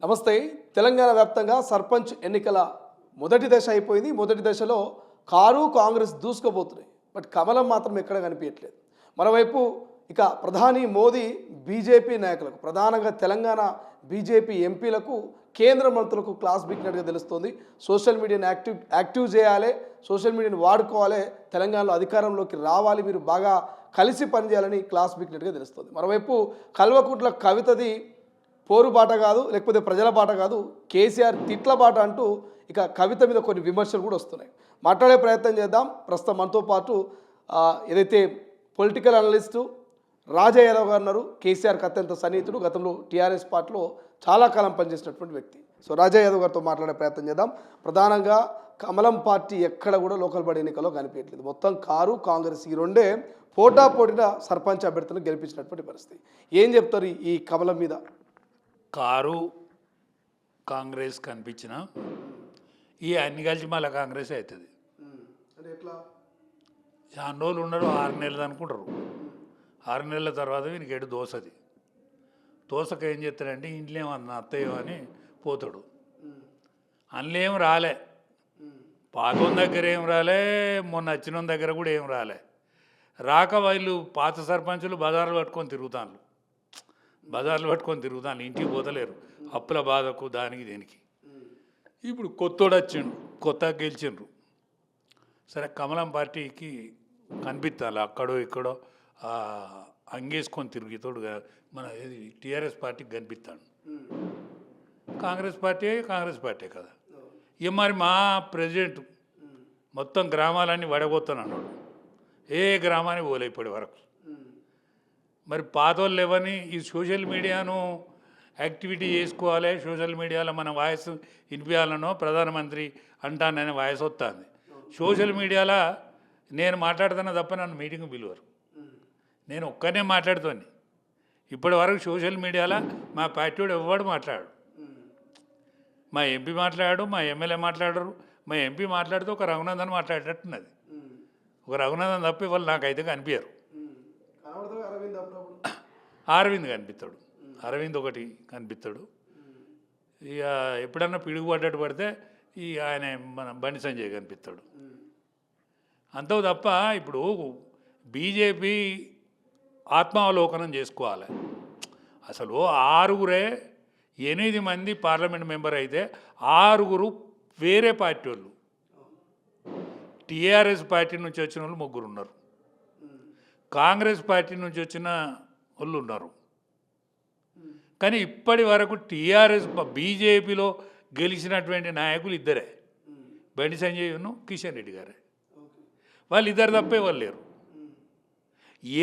నమస్తే. తెలంగాణ వ్యాప్తంగా సర్పంచ్ ఎన్నికల మొదటి దశ అయిపోయింది. మొదటి దశలో కారు కాంగ్రెస్ దూసుకుపోతున్నాయి. బట్ కమలం మాత్రం ఎక్కడ కనిపించట్లేదు. మరోవైపు ఇక ప్రధాని మోదీ బీజేపీ నాయకులకు, ప్రధానంగా తెలంగాణ బీజేపీ ఎంపీలకు, కేంద్ర మంత్రులకు క్లాస్ బిక్కినట్టుగా తెలుస్తుంది. సోషల్ మీడియాని యాక్టివ్ చేయాలి, సోషల్ మీడియాని వాడుకోవాలి, తెలంగాణలో అధికారంలోకి రావాలి, మీరు బాగా కలిసి పనిచేయాలని క్లాస్ బిక్కినట్టుగా తెలుస్తుంది. మరోవైపు కల్వకుంట్ల కవితది పోరు బాట కాదు, లేకపోతే ప్రజల బాట కాదు, కేసీఆర్ తిట్ల బాట అంటూ ఇక కవిత మీద కొన్ని విమర్శలు కూడా వస్తున్నాయి. మాట్లాడే ప్రయత్నం చేద్దాం. ప్రస్తుతం మనతో పాటు ఏదైతే పొలిటికల్ అనలిస్టు రాజా యాదవ్ గారు ఉన్నారు. కేసీఆర్కి అత్యంత సన్నిహితుడు, గతంలో టీఆర్ఎస్ పార్టీలో చాలా కాలం పనిచేసినటువంటి వ్యక్తి. సో రాజా యాదవ్ గారితో మాట్లాడే ప్రయత్నం చేద్దాం. ప్రధానంగా కమలం పార్టీ ఎక్కడ కూడా లోకల్ బాడీ ఎన్నికల్లో కనిపించట్లేదు. మొత్తం కారు కాంగ్రెస్ ఈ రెండే పోటాపోటీన సర్పంచ్ అభ్యర్థులను గెలిపించినటువంటి పరిస్థితి. ఏం చెప్తారు ఈ కమలం మీద? కారు కాంగ్రెస్ కనిపించిన ఈ అన్ని కలిసి మళ్ళీ కాంగ్రెస్ అవుతుంది. అంటే ఎట్లా? చాలా రోజులు ఉన్నారు, 6 నెలలు అనుకుంటారు. 6 నెలల తర్వాత వీనికి ఎడు దోసది. దోసక ఏం చేస్తాడంటే ఇంట్లో ఏమన్నా అత్తయ్యో అని పోతాడు. అందులో ఏం రాలే, పాతం దగ్గర ఏం రాలే, మొన్న వచ్చిన దగ్గర కూడా ఏం రాలే. రాక వీళ్ళు పాత సర్పంచులు బజార్లు పట్టుకొని తిరుగుతాను, ఇంటికి పోతలేరు, అప్పుల బాధకు దానికి దేనికి. ఇప్పుడు కొత్తోడు వచ్చిండు, కొత్తగా గెలిచిండ్రు. సరే కమలం పార్టీకి కనిపిస్తాను అక్కడో ఇక్కడో అంగేసుకొని తిరుగుతాడు. మన ఏది టీఆర్ఎస్ పార్టీకి కనిపిస్తాడు. కాంగ్రెస్ పార్టీ కదా. ఇక మరి మా ప్రెసిడెంట్ మొత్తం గ్రామాలన్నీ వడగొత్తనన్నాడు. ఏ గ్రామానికి పోలే ఇప్పటి వరకు. మరి పాతోళ్ళు లేవని ఈ సోషల్ మీడియాను యాక్టివిటీ చేసుకోవాలి, సోషల్ మీడియాలో మన వాయిస్ వినిపించాలనో ప్రధానమంత్రి అంటానని వాయిస్ వస్తుంది. సోషల్ మీడియాలో నేను మాట్లాడుతున్నా తప్ప నన్ను మీటింగ్ పిలువరు. నేను ఒక్కనే మాట్లాడుతాను. ఇప్పటి వరకు సోషల్ మీడియాలో మా పార్టీ ఎవడు మాట్లాడు, మా ఎంపీ మాట్లాడు, మా ఎమ్మెల్యే మాట్లాడరు. మా ఎంపీ మాట్లాడితే ఒక రఘునందన్ మాట్లాడేటట్టున్నది. ఒక రఘునందన్ తప్ప వాళ్ళు నాకైతే కనిపించరు. అరవింద్ కనిపిస్తాడు, అరవింద్ ఒకటి కనిపిస్తాడు. ఇక ఎప్పుడన్నా పిడుగు పడ్డట్టు పడితే ఈ ఆయన మన బండి సంజయ్ కనిపిస్తాడు. అంతే తప్ప ఇప్పుడు బీజేపీ ఆత్మావలోకనం చేసుకోవాలి. అసలు 8 మంది పార్లమెంట్ మెంబర్ అయితే 6 వేరే పార్టీ వాళ్ళు. టీఆర్ఎస్ పార్టీ నుంచి వచ్చిన వాళ్ళు 3 ఉన్నారు, కాంగ్రెస్ పార్టీ నుంచి వచ్చిన వాళ్ళు ఉన్నారు. కానీ ఇప్పటి వరకు బీజేపీలో గెలిచినటువంటి నాయకులు ఇద్దరే, బండి సంజయ్ను కిషన్ రెడ్డి గారే. వాళ్ళు ఇద్దరు తప్పే వాళ్ళు లేరు.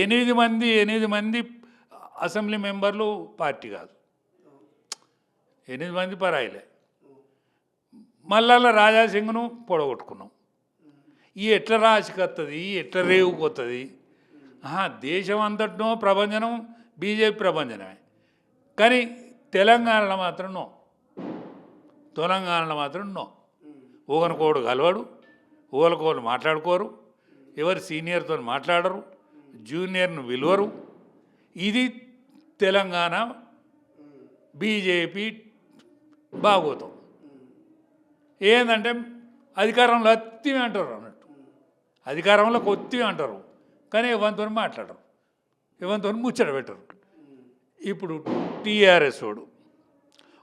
8 మంది అసెంబ్లీ మెంబర్లు పార్టీ కాదు, 8 మంది పరాయిలే. మళ్ళా రాజాసింగ్ను పొడగొట్టుకున్నాం. ఈ ఎట్లా రాసికొస్తుంది, ఎట్లా రేవుకొస్తుంది? దేశం అంతటినో ప్రభంజనం బీజేపీ ప్రభంజనమే. కానీ తెలంగాణలో మాత్రం నో. ఊగనుకోడు కలవాడు, ఊగలకోడు మాట్లాడుకోరు, ఎవరు సీనియర్తో మాట్లాడరు, జూనియర్ను విలువరు. ఇది తెలంగాణ బీజేపీ బాగోతాం. ఏంటంటే అధికారంలో అత్తివి అంటారు అన్నట్టు, అధికారంలో కొత్తివి అంటారు, కానీ ఎవరితో మాట్లాడరు, ఎవరితో ముచ్చట పెట్టరు. ఇప్పుడు టీఆర్ఎస్ వాడు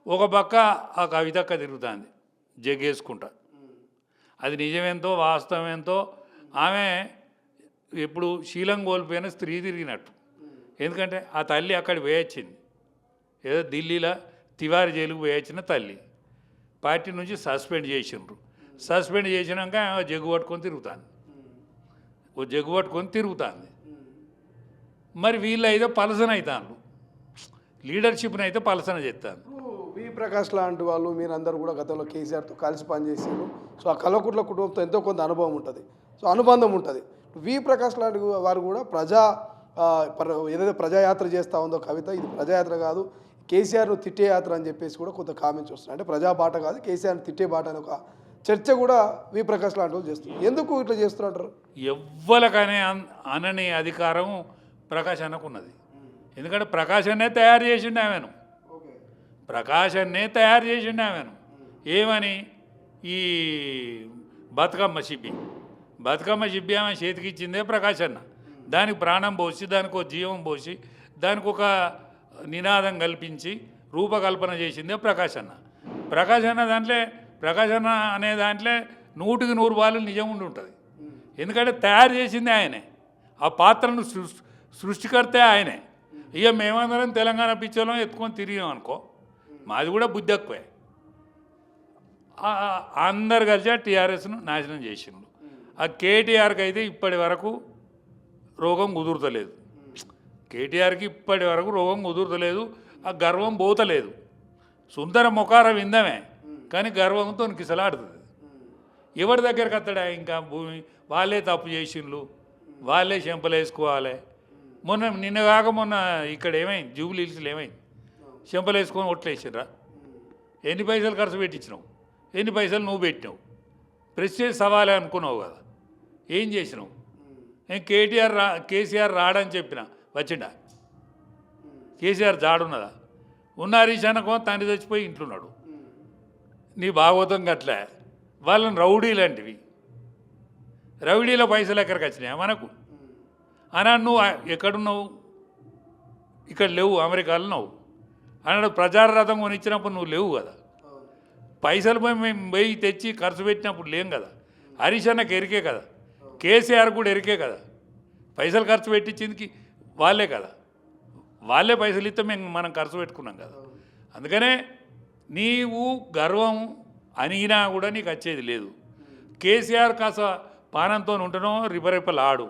ఒక పక్క ఆ కవితక్క తిరుగుతుంది జగ్గేసుకుంటా. అది నిజమేంతో వాస్తవమేంతో ఆమె ఇప్పుడు శీలం కోల్పోయిన స్త్రీ తిరిగినట్టు. ఎందుకంటే ఆ తల్లి అక్కడికి వేయొచ్చింది, ఏదో ఢిల్లీలో తివారీ జైలుకు వేయొచ్చిన తల్లి. పార్టీ నుంచి సస్పెండ్ చేసిండ్రు. సస్పెండ్ చేసినాక జగ్గు పట్టుకొని తిరుగుతుంది. మరి వీళ్ళు అయితే పలసన అవుతాను, లీడర్షిప్ని అయితే పలసన చేస్తాను. వి ప్రకాష్ లాంటి వాళ్ళు మీరందరూ కూడా గతంలో కేసీఆర్తో కలిసి పనిచేసారు. సో ఆ కల్వకుంట్ల కుటుంబంతో ఎంతో కొంత అనుభవం ఉంటుంది, సో అనుబంధం ఉంటుంది. వి ప్రకాష్ లాంటి వారు కూడా ఏదైతే ప్రజాయాత్ర చేస్తూ ఉందో కవిత, ఇది ప్రజాయాత్ర కాదు, కేసీఆర్ను తిట్టే యాత్ర అని చెప్పేసి కూడా కొంత కామెంట్స్ వస్తున్నాయి. అంటే ప్రజా బాట కాదు, కేసీఆర్ని తిట్టే బాట అని ఒక చర్చ కూడా వి ప్రకాష్ లాంటి వాళ్ళు చేస్తున్నారు. ఎందుకు ఇట్లా చేస్తున్నారు? ఎవ్వరికనే అనని అధికారం ప్రకాష్ అన్నకున్నది. ఎందుకంటే ప్రకాష్ అనే తయారు చేసిండు ఆమెను. ప్రకాశాన్నే తయారు చేసిండు ఆమెను. ఏమని? ఈ బతుకమ్మ శిబ్బి ఆమె చేతికి ఇచ్చిందే ప్రకాశన్న. దానికి ప్రాణం పోసి, దానికి ఒక జీవం పోసి, దానికి ఒక నినాదం కల్పించి రూపకల్పన చేసిందే ప్రకాశన్న. ప్రకాశన్న అనే దాంట్లో 100కి 100 పాలు నిజం ఉండి ఉంటుంది. ఎందుకంటే తయారు చేసిందే ఆయనే, ఆ పాత్రను సృష్టికర్తే ఆయనే. ఇక మేమందరం తెలంగాణ పిచ్చోళ్ళం ఎత్తుకొని తిరిగాం అనుకో, మాది కూడా బుద్ధి ఎక్కువే. అందరు కలిసి టీఆర్ఎస్ను నాశనం చేసిండు. ఆ కేటీఆర్కి అయితే ఇప్పటి వరకు రోగం కుదురుతలేదు. కేటీఆర్కి ఇప్పటి వరకు రోగం కుదురుతలేదు. ఆ గర్వం పోతలేదు. సుందర ముఖార విందమే, కానీ గర్వంతో కిసలాడుతుంది. ఎవరి దగ్గరికి వస్తాడా? ఇంకా భూమి వాళ్ళే తప్పు చేసిండ్రు, వాళ్ళే చెంపలేసుకోవాలి. నిన్న కాక మొన్న ఇక్కడ ఏమైంది? జూబ్లీ హిల్స్లో ఏమైంది? చెంపలేసుకొని ఓట్లేసిండ్రా? ఎన్ని పైసలు ఖర్చు పెట్టించినావు? ఎన్ని పైసలు నువ్వు పెట్టినావు? ప్రెస్టేజ్ సవాలే అనుకున్నావు కదా, ఏం చేసినావు? నేను కేసీఆర్ రాడని చెప్పిన, వచ్చిండా? కేసీఆర్ జాడున్నదా? ఉన్న హరీష్ అన్నకో తండ్రి చచ్చిపోయి ఇంట్లోన్నాడు. నీ భాగవతం గట్లే. వాళ్ళని రౌడీ లాంటివి, రౌడీల పైసలు ఎక్కడికి వచ్చినాయా మనకు? అన్నాడు. నువ్వు ఎక్కడున్నావు? ఇక్కడ లేవు, అమెరికాలో ఉన్నావు అన్నాడు. ప్రచార రథం కొనిచ్చినప్పుడు నువ్వు లేవు కదా. పైసలు మేము పోయి తెచ్చి ఖర్చు పెట్టినప్పుడు లేం కదా. హరీష్ అన్నకి ఎరికే కదా, కేసీఆర్ కూడా ఎరికే కదా. పైసలు ఖర్చు పెట్టించింది వాళ్ళే కదా, వాళ్ళే పైసలు ఇస్తే మనం ఖర్చు పెట్టుకున్నాం కదా. అందుకనే నీవు గర్వం అనిగినా కూడా నీకు వచ్చేది లేదు. కేసీఆర్ కాస్త పానంతో ఉంటనో రిపరిపలు ఆడు,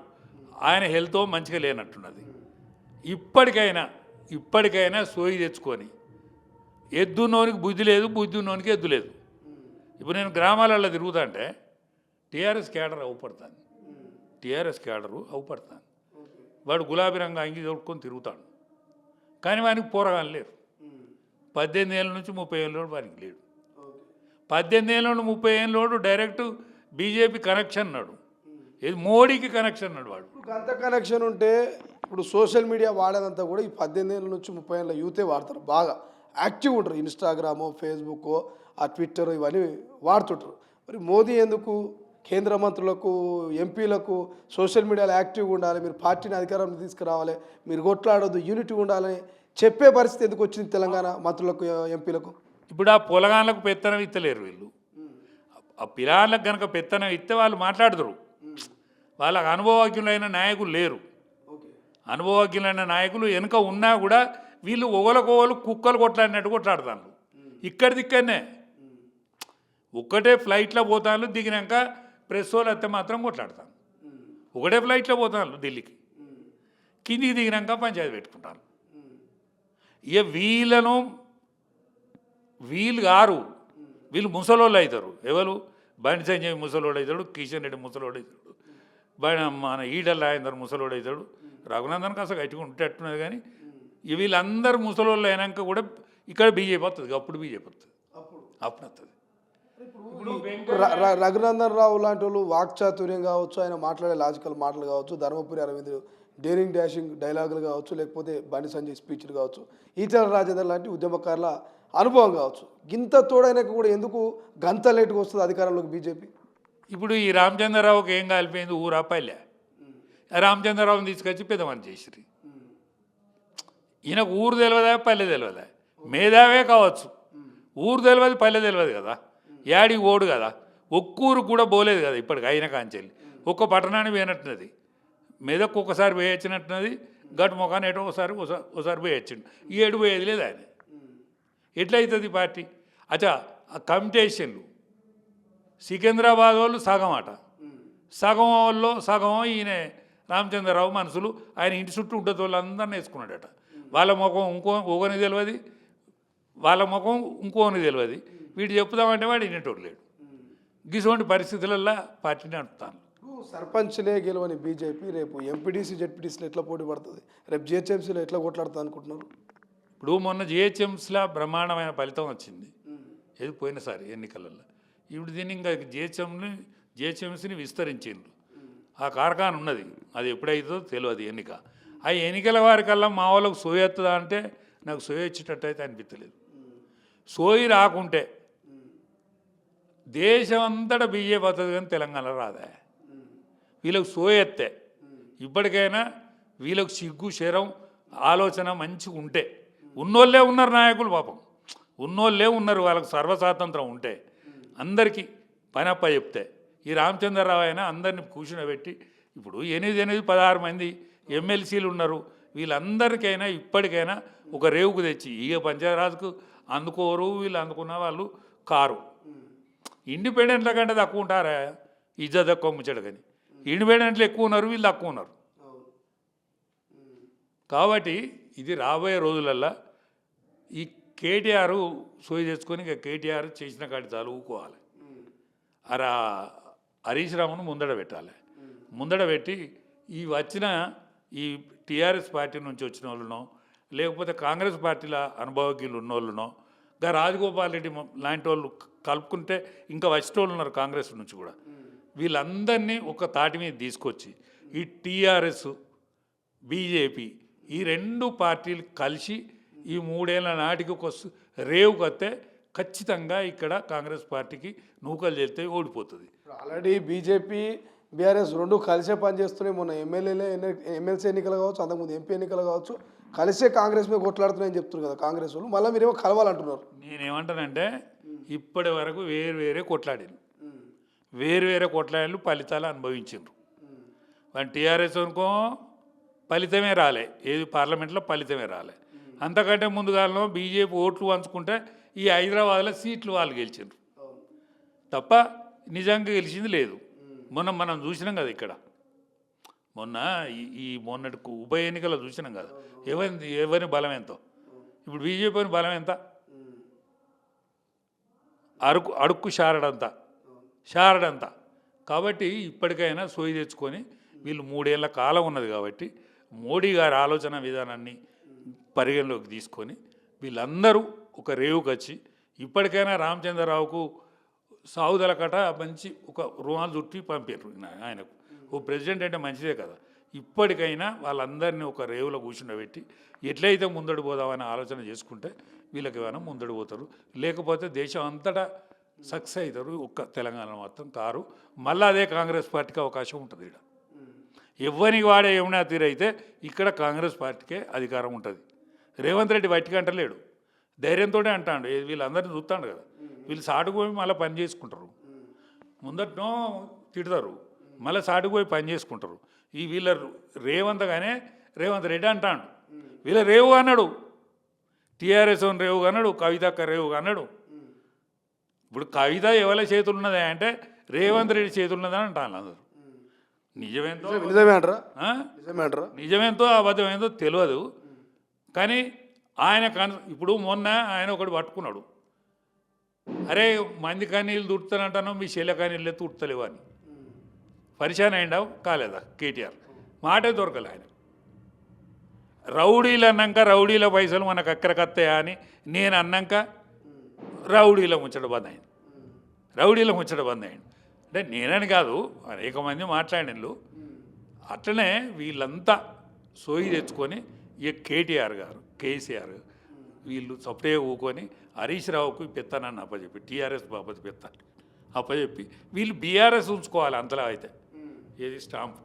ఆయన హెల్త్ మంచిగా లేనట్టున్నది. ఇప్పటికైనా సోయి తెచ్చుకొని, ఎద్దున్నోనికి బుద్ధి లేదు, బుద్ధి ఉన్నోనికి ఎద్దు లేదు. ఇప్పుడు నేను గ్రామాలలో తిరుగుతా అంటే టీఆర్ఎస్ క్యాడర్ అవుపడతాను, వాడు గులాబీ రంగు అంగి తొడుక్కొని తిరుగుతాడు, కానీ వానికి పోరగాని లేరు. 18 ఏళ్ళ నుంచి 30 ఏళ్ళోడు వానికి లేడు. 18 ఏళ్ళ నుండి 30 ఏళ్ళోడు డైరెక్ట్ బీజేపీ కనెక్షన్ అన్నాడు, ఇది మోడీకి కనెక్షన్ అన్నాడు. వాడు అంత కనెక్షన్ ఉంటే ఇప్పుడు సోషల్ మీడియా వాడేదంతా కూడా ఈ 18 ఏళ్ళ నుంచి 30 ఏళ్ళ యూతే వాడతారు, బాగా యాక్టివ్ ఉంటారు. ఇన్స్టాగ్రాము, ఫేస్బుక్, ఆ ట్విట్టర్ ఇవన్నీ వాడుతుంటారు. మరి మోదీ ఎందుకు కేంద్ర మంత్రులకు, ఎంపీలకు సోషల్ మీడియాలో యాక్టివ్గా ఉండాలి, మీరు పార్టీని అధికారం తీసుకురావాలి, మీరు కొట్లాడొద్దు, యూనిటీ ఉండాలని చెప్పే పరిస్థితి ఎందుకు వచ్చింది తెలంగాణ మంత్రులకు, ఎంపీలకు? ఇప్పుడు ఆ పొలగాళ్ళకు పెత్తనం ఇస్తలేరు వీళ్ళు. ఆ పిల్లలకు కనుక పెత్తనం ఇస్తే వాళ్ళు మాట్లాడతారు. వాళ్ళకు అనుభవజ్ఞులైన నాయకులు లేరు. అనుభవజ్ఞులైన నాయకులు వెనుక ఉన్నా కూడా వీళ్ళు ఒకరికొకరు కుక్కలు కొట్లాడినట్టు కొట్లాడతాను. ఇక్కడిదిక్కడనే ఒక్కటే ఫ్లైట్లో పోతాను, దిగినాక ప్రెస్ వాళ్ళు వస్తే మాత్రం కొట్లాడతాను. ఒకటే ఫ్లైట్లో పోతాను ఢిల్లీకి, కిందికి దిగినాక పంచాయతీ పెట్టుకుంటాను. ఇక వీళ్ళు గారు, వీళ్ళు ముసలోళ్ళు అవుతారు. ఎవరు? బండి సంజయ్ ముసలోడు అవుతాడు, కిషన్ రెడ్డి ముసలోడు అవుతాడు, మన ఈడల్ రాజేందర్ ముసలోడు అవుతాడు, రఘునందన్ కాస్త గట్టిగా ఉంటేట్టున్నది. కానీ వీళ్ళందరూ ముసలోళ్ళు అయినాక కూడా ఇక్కడ బీజేపీ వస్తుంది. అప్పుడు బీజేపీ వస్తుంది, అప్పుడు వస్తుంది. రఘునందన్ రావు లాంటి వాళ్ళు వాక్చాతుర్యం కావచ్చు, ఆయన మాట్లాడే లాజికల్ మాటలు కావచ్చు, ధర్మపురి అరవింద్ డేరింగ్ డాషింగ్ డైలాగులు కావచ్చు, లేకపోతే బండి సంజయ్ స్పీచ్లు కావచ్చు, ఈటల రాజేందర్ లాంటి ఉద్యమకారుల అనుభవం కావచ్చు, గింత తోడైనాక కూడా ఎందుకు గంత లేటుగా వస్తుంది అధికారంలోకి బీజేపీ? ఇప్పుడు ఈ రామచంద్రరావుకి ఏం కాలిపోయింది? ఊరా పల్లె. రామచంద్రరావుని తీసుకొచ్చి పెద్దమని చేసిరి. ఈయనకు ఊరు తెలియదా, పల్లె తెలియదా? మేధావే కావచ్చు, ఊరు తెలియదు, పల్లె తెలియదు కదా, యాడికి ఓడు కదా, ఒక్కూరు కూడా పోలేదు కదా ఇప్పటికి. అయిన కాంచెల్లి ఒక్క పట్టణాన్ని పోయినట్టున్నది, మెదక్ ఒకసారి పోయొచ్చినట్టున్నది, గటు ముఖాన్ని ఎటో ఒకసారి పోయొచ్చిండు. ఈ 7 పోయేది లేదు ఆయన. ఎట్లయితుంది పార్టీ? అచ్చా, ఆ కమిటేషన్లు సికింద్రాబాద్ వాళ్ళు సగం అట, సగం వాళ్ళు సగం ఈయన రామచంద్రరావు మనుషులు ఆయన ఇంటి చుట్టూ ఉంటుంది వాళ్ళందరినీ వేసుకున్నాడట. వాళ్ళ ముఖం ఒకని తెలియదు, వాళ్ళ ముఖం ఇంకోని తెలియదు. వీడు చెప్పుదామంటే వాడు వినేటోడు లేడు. గిసోంటి పరిస్థితులలో పార్టీని నడుపుతాను. సర్పంచ్లే గెలవని బీజేపీ రేపు ఎంపీటీసీ, జెడ్పీటీసీలో ఎట్లా పోటీ పడుతుంది? రేపు జిహెచ్ఎంసీలో ఎట్లా కొట్లాడుతుంది అనుకుంటున్నారు? ఇప్పుడు మొన్న జిహెచ్ఎంసీలో బ్రహ్మాండమైన ఫలితం వచ్చింది, ఏది పోయినసారి ఎన్నికలలో. ఇప్పుడు దీన్ని ఇంకా జిహెచ్ఎంసీని విస్తరించిండ్రు. ఆ కార్ఖాన ఉన్నది, అది ఎప్పుడైతుందో తెలియదు ఎన్నిక. ఆ ఎన్నికల వారికల్లా మా వాళ్ళకు సోయెత్తుందా అంటే నాకు సోయొచ్చేటట్టు అయితే అనిపించలేదు. సోయి రాకుంటే దేశం అంతటా బీజేపీ వస్తుంది కానీ తెలంగాణ రాదా? వీళ్ళకు సోయెత్తే ఇప్పటికైనా వీళ్ళకు సిగ్గు శరం ఆలోచన మంచిగా ఉంటే, ఉన్నోళ్ళే ఉన్నారు నాయకులు పాపం, ఉన్నోళ్ళే ఉన్నారు, వాళ్ళకు సర్వస్వాతంత్రం ఉంటే అందరికీ పని అప్ప చెప్తే ఈ రామచంద్రరావు అయినా అందరినీ కూర్చునబెట్టి, ఇప్పుడు 16 మంది ఎమ్మెల్సీలు ఉన్నారు, వీళ్ళందరికైనా ఇప్పటికైనా ఒక రేవుకు తెచ్చి, ఇక పంచాయరాజ్కు అందుకోరు, వీళ్ళు అందుకున్న వాళ్ళు కారు. ఇండిపెండెంట్ల కంటే తక్కువ ఉంటారా? ఇజ్జత్ తక్కువ ముచ్చట, కానీ ఇండిపెండెంట్లు ఎక్కువ ఉన్నారు, వీళ్ళు తక్కువ ఉన్నారు. కాబట్టి ఇది రాబోయే రోజులల్లో ఈ కేటీఆర్ సోయి తెచ్చుకొని ఇక కేటీఆర్ చేసిన కాడి చాలు ఊకోవాలి. అలా హరీష్ రావును ముందడ పెట్టాలి. ముందడ పెట్టి ఈ వచ్చిన ఈ టీఆర్ఎస్ పార్టీ నుంచి వచ్చిన వాళ్ళనో, లేకపోతే కాంగ్రెస్ పార్టీల అనుభవజ్ఞులు ఉన్న వాళ్ళనో, ఇంకా రాజగోపాల్ రెడ్డి లాంటి వాళ్ళు కలుపుకుంటే ఇంకా వచ్చేటోళ్ళు ఉన్నారు కాంగ్రెస్ నుంచి కూడా, వీళ్ళందరినీ ఒక తాటి మీద తీసుకొచ్చి ఈ టీఆర్ఎస్ బీజేపీ ఈ 2 పార్టీలు కలిసి ఈ 3 ఏళ్ల నాటికి ఒక రేవు కత్తే ఖచ్చితంగా ఇక్కడ కాంగ్రెస్ పార్టీకి నూకలు చెల్తే ఓడిపోతుంది. ఆల్రెడీ బీజేపీ బీఆర్ఎస్ 2 కలిసే పనిచేస్తున్నాయి. మొన్న ఎమ్మెల్సీ ఎన్నికలు కావచ్చు, అంతకుముందు ఎంపీ ఎన్నికలు కావచ్చు, కలిసే కాంగ్రెస్ మీద కొట్లాడుతున్నాయని చెప్తున్నారు కదా కాంగ్రెస్ వాళ్ళు. మళ్ళీ మీరేమో కలవాలంటున్నారు. నేనేమంటానంటే ఇప్పటి వరకు వేరే కొట్లాడారు, వేరే కొట్లాడారు, ఫలితాలు అనుభవించారు. వాళ్ళు టీఆర్ఎస్ అనుకో ఫలితమే రాలే, ఏది పార్లమెంట్లో ఫలితమే రాలే. అంతకంటే ముందుగాలను బీజేపీ ఓట్లు పంచుకుంటే ఈ హైదరాబాద్లో సీట్లు వాళ్ళు గెలిచారు తప్ప నిజంగా గెలిచింది లేదు. మనం చూసినాం కదా ఇక్కడ, మొన్నటి ఉప ఎన్నికల్లో చూసినాం కదా ఎవరి బలం ఎంతో. ఇప్పుడు బీజేపీ బలం ఎంత? అడుక్కు షారడంతా. కాబట్టి ఇప్పటికైనా సోయి తెచ్చుకొని వీళ్ళు 3 ఏళ్ల కాలం ఉన్నది కాబట్టి మోడీ గారి ఆలోచన విధానాన్ని పరిగణలోకి తీసుకొని వీళ్ళందరూ ఒక రేవుకి వచ్చి ఇప్పటికైనా రామచంద్రరావుకు సావుదల కట మంచి ఒక రుణాలు చుట్టి పంపారు ఆయనకు. ఓ ప్రెసిడెంట్ అంటే మంచిదే కదా. ఇప్పటికైనా వాళ్ళందరినీ ఒక రేవులో కూర్చుండబెట్టి ఎట్లయితే ముందడు పోదామని ఆలోచన చేసుకుంటే వీళ్ళకి ఏమైనా ముందడు పోతారు. లేకపోతే దేశం అంతటా సక్సెస్ అవుతారు, ఒక్క తెలంగాణ మాత్రం కారు. మళ్ళీ అదే కాంగ్రెస్ పార్టీకి అవకాశం ఉంటుంది. ఇక్కడ ఎవరికి వాడే ఏమైనా తీరైతే ఇక్కడ కాంగ్రెస్ పార్టీకే అధికారం ఉంటుంది. రేవంత్ రెడ్డి బయటికి అంటలేడు, ధైర్యంతో అంటాడు. వీళ్ళందరినీ చూస్తాడు కదా, వీళ్ళు సాటుకుపోయి మళ్ళీ పని చేసుకుంటారు. ముందటనో తిడతారు, మళ్ళీ సాటుకుపోయి పని చేసుకుంటారు. వీళ్ళ రేవంత్ రెడ్డి అంటాడు, వీళ్ళ రేవు అన్నాడు, టీఆర్ఎస్ రేవు అన్నాడు, కవితక్క రేవు అన్నాడు. ఇప్పుడు కవిత ఎవరి చేతులు ఉన్నదా అంటే రేవంత్ రెడ్డి చేతులు ఉన్నదని అంటాను అందరూ. నిజమేంతో అబద్ధమేంతో తెలియదు. కానీ ఆయన ఇప్పుడు మొన్న ఆయన ఒకటి పట్టుకున్నాడు, అరే మంది కన్నీళ్ళు తుడుతానంటాను, మీ చెల్లె కన్నీళ్ళే తుడతలేవు అని. పరిశాన్ అయిండావు కాలేదా కేటీఆర్? మాటే దొరకలే ఆయన. రౌడీలు అన్నాక రౌడీల పైసలు మనకు అక్కడికత్తాయా అని నేను అన్నాక రౌడీల ముచ్చట బంద్ అయింది. అంటే నేనని కాదు, అనేక మంది మాట్లాడినట్లు. అట్లనే వీళ్ళంతా సోయి తెచ్చుకొని ఇక కేటీఆర్ గారు, కేసీఆర్ వీళ్ళు సపరే ఊకొని హరీష్ రావుకు పెత్తనాన్ని అప్పచెప్పి, టీఆర్ఎస్ బాపతి పెత్తాను అప్పచెప్పి వీళ్ళు బీఆర్ఎస్ ఉంచుకోవాలి. అంతలా అయితే ఏది స్టాంపు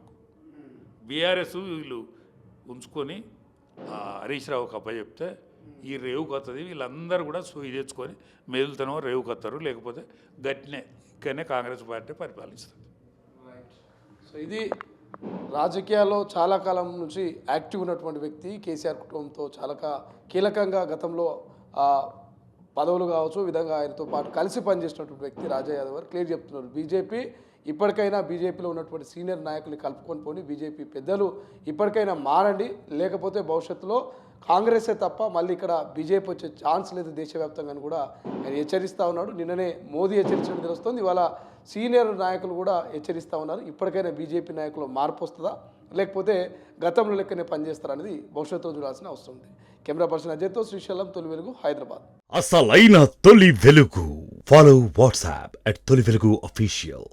బీఆర్ఎస్ వీళ్ళు ఉంచుకొని హరీష్ రావుకి అప్పచెప్తే ఈ రేవుకి వస్తుంది. వీళ్ళందరూ కూడా సోయి తెచ్చుకొని మెదులుతనో రేవుకి వస్తారు, లేకపోతే గట్టినే ఇక్కడనే కాంగ్రెస్ పార్టీ పరిపాలిస్తుంది. సో ఇది రాజకీయాల్లో చాలా కాలం నుంచి యాక్టివ్ ఉన్నటువంటి వ్యక్తి, కేసీఆర్ కుటుంబంతో చాలా కీలకంగా గతంలో పదవులు కావచ్చు విధంగా ఆయనతో పాటు కలిసి పనిచేసినటువంటి వ్యక్తి రాజా యాదవ్ గారు క్లియర్ చెప్తున్నారు. బీజేపీ ఇప్పటికైనా బీజేపీలో ఉన్నటువంటి సీనియర్ నాయకుల్ని కలుపుకొని పోని బీజేపీ పెద్దలు ఇప్పటికైనా మారండి, లేకపోతే భవిష్యత్తులో కాంగ్రెసే తప్ప మళ్ళీ ఇక్కడ బీజేపీ వచ్చే ఛాన్స్ లేదు దేశవ్యాప్తంగా కూడా ఆయన హెచ్చరిస్తూ ఉన్నాడు. నిన్ననే మోదీ హెచ్చరించడం తెలుస్తుంది, ఇవాళ సీనియర్ నాయకులు కూడా హెచ్చరిస్తూ ఉన్నారు. ఇప్పటికైనా బీజేపీ నాయకులు మార్పు వస్తుందా, లేకపోతే గతంలో లెక్కనే పనిచేస్తారనేది భవిష్యత్తులో చూడాల్సిన అవసరం ఉంది. కెమెరా పర్సన్ అజయ్తో శ్రీశైలం, తొలి వెలుగు, హైదరాబాద్. అసలైన తొలి వెలుగు. ఫాలో వాట్సాప్ @తొలి వెలుగు official.